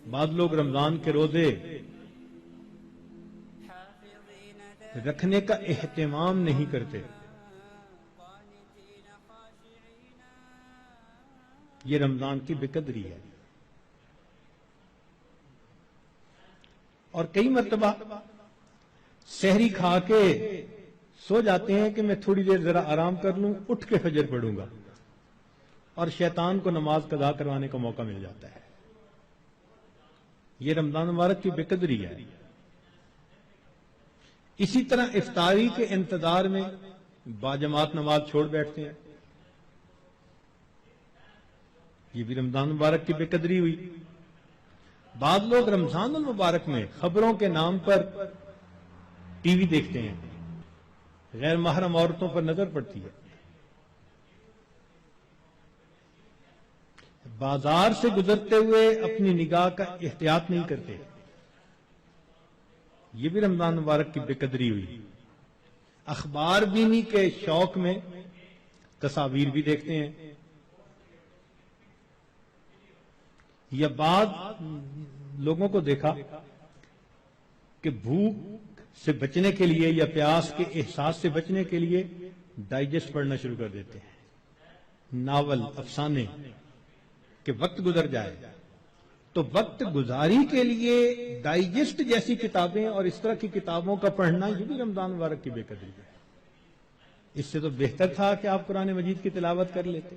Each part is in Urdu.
بعض لوگ رمضان کے روزے رکھنے کا اہتمام نہیں کرتے. یہ رمضان کی بے قدری ہے. اور کئی مرتبہ سحری کھا کے سو جاتے ہیں کہ میں تھوڑی دیر ذرا آرام کر لوں, اٹھ کے فجر پڑھوں گا, اور شیطان کو نماز قضا کروانے کا موقع مل جاتا ہے. یہ رمضان مبارک کی بے قدری ہے. اسی طرح افطاری کے انتظار میں باجماعت نماز چھوڑ بیٹھتے ہیں. یہ بھی رمضان مبارک کی بے قدری ہوئی. بعض لوگ رمضان المبارک میں خبروں کے نام پر ٹی وی دیکھتے ہیں, غیر محرم عورتوں پر نظر پڑتی ہے. بازار سے گزرتے ہوئے اپنی نگاہ کا احتیاط نہیں کرتے. یہ بھی رمضان مبارک کی بے قدری ہوئی. اخبار بینی کے شوق میں تصاویر بھی دیکھتے ہیں. یا بعض لوگوں کو دیکھا کہ بھوک سے بچنے کے لیے یا پیاس کے احساس سے بچنے کے لیے ڈائجسٹ پڑھنا شروع کر دیتے ہیں, ناول, افسانے, کہ وقت گزر جائے. تو وقت گزاری کے لیے ڈائجسٹ جیسی کتابیں اور اس طرح کی کتابوں کا پڑھنا یہ بھی رمضان مبارک کی بے قدری ہے. اس سے تو بہتر تھا کہ آپ قرآن مجید کی تلاوت کر لیتے.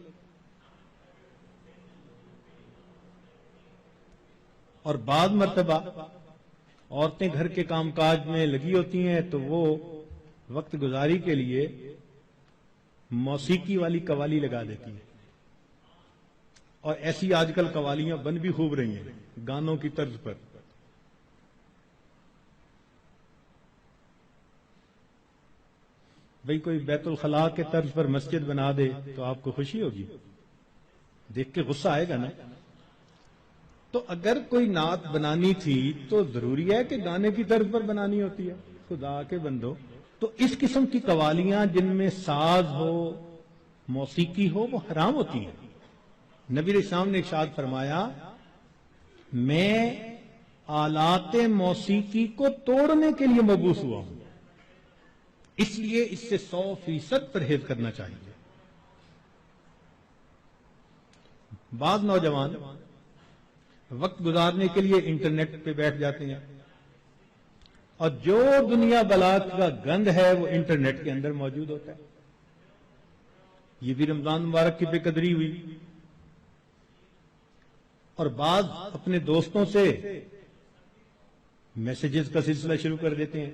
اور بعض مرتبہ عورتیں گھر کے کام کاج میں لگی ہوتی ہیں تو وہ وقت گزاری کے لیے موسیقی والی قوالی لگا دیتی ہیں. اور ایسی آج کل قوالیاں بن بھی خوب رہی ہیں گانوں کی طرز پر. بھئی کوئی بیت الخلاء کے طرز پر مسجد بنا دے تو آپ کو خوشی ہوگی, دیکھ کے غصہ آئے گا نا. تو اگر کوئی نعت بنانی تھی تو ضروری ہے کہ گانے کی طرز پر بنانی ہوتی ہے. خدا کے بندو, تو اس قسم کی قوالیاں جن میں ساز ہو, موسیقی ہو, وہ حرام ہوتی ہیں. نبی علیہ السلام نے ارشاد فرمایا, میں آلات موسیقی کو توڑنے کے لیے مبعوث ہوا ہوں, اس لیے اس سے 100% پرہیز کرنا چاہیے. بعض نوجوان وقت گزارنے کے لیے انٹرنیٹ پہ بیٹھ جاتے ہیں, اور جو دنیا بلا کا گند ہے وہ انٹرنیٹ کے اندر موجود ہوتا ہے. یہ بھی رمضان مبارک کی بے قدری ہوئی. اور بعض اپنے دوستوں سے میسیجز کا سلسلہ شروع کر دیتے ہیں.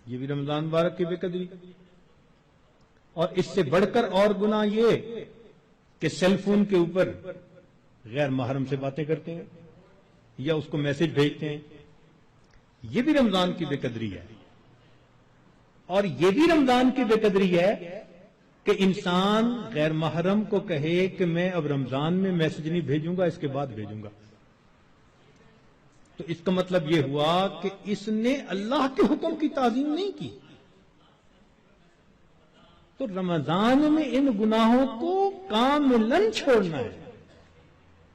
یہ بھی رمضان مبارک کی بے قدری. اور اس سے بڑھ کر اور گناہ یہ کہ سیل فون کے اوپر غیر محرم سے باتیں کرتے ہیں یا اس کو میسج بھیجتے ہیں. یہ بھی رمضان کی بے قدری ہے. اور یہ بھی رمضان کی بے قدری ہے کہ انسان غیر محرم کو کہے کہ میں اب رمضان میں میسج نہیں بھیجوں گا, اس کے بعد بھیجوں گا. تو اس کا مطلب یہ ہوا کہ اس نے اللہ کے حکم کی تعظیم نہیں کی. تو رمضان میں ان گناہوں کو کاملاً چھوڑنا ہے,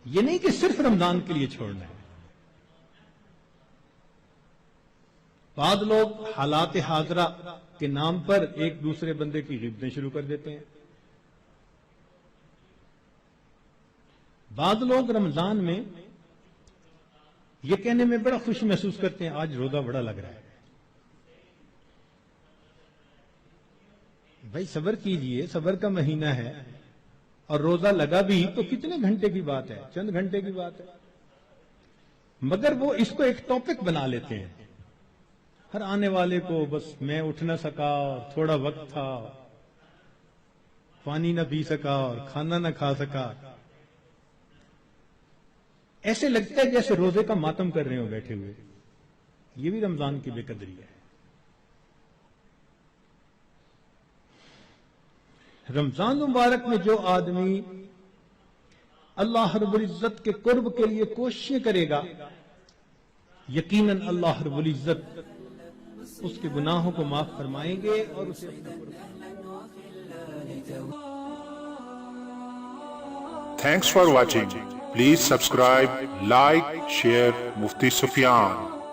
یہ نہیں کہ صرف رمضان کے لیے چھوڑنا ہے. بعض لوگ حالات حاضرہ کے نام پر ایک دوسرے بندے کی غیبتیں شروع کر دیتے ہیں. بعض لوگ رمضان میں یہ کہنے میں بڑا خوش محسوس کرتے ہیں آج روزہ بڑا لگ رہا ہے. بھائی صبر کیجئے, صبر کا مہینہ ہے, اور روزہ لگا بھی تو کتنے گھنٹے کی بات ہے, چند گھنٹے کی بات ہے. مگر وہ اس کو ایک ٹاپک بنا لیتے ہیں. ہر آنے والے کو بس میں اٹھ نہ سکا, تھوڑا وقت تھا, پانی نہ پی سکا اور کھانا نہ کھا سکا. ایسے لگتا ہے جیسے روزے کا ماتم کر رہے ہو بیٹھے ہوئے. یہ بھی رمضان کی بے قدری ہے. رمضان مبارک میں جو آدمی اللہ رب العزت کے قرب کے لیے کوششیں کرے گا, یقیناً اللہ رب العزت اس کے گناہوں کو معاف فرمائیں گے اور اسے Thanks for watching. Please subscribe, like, share Mufti Sufyan.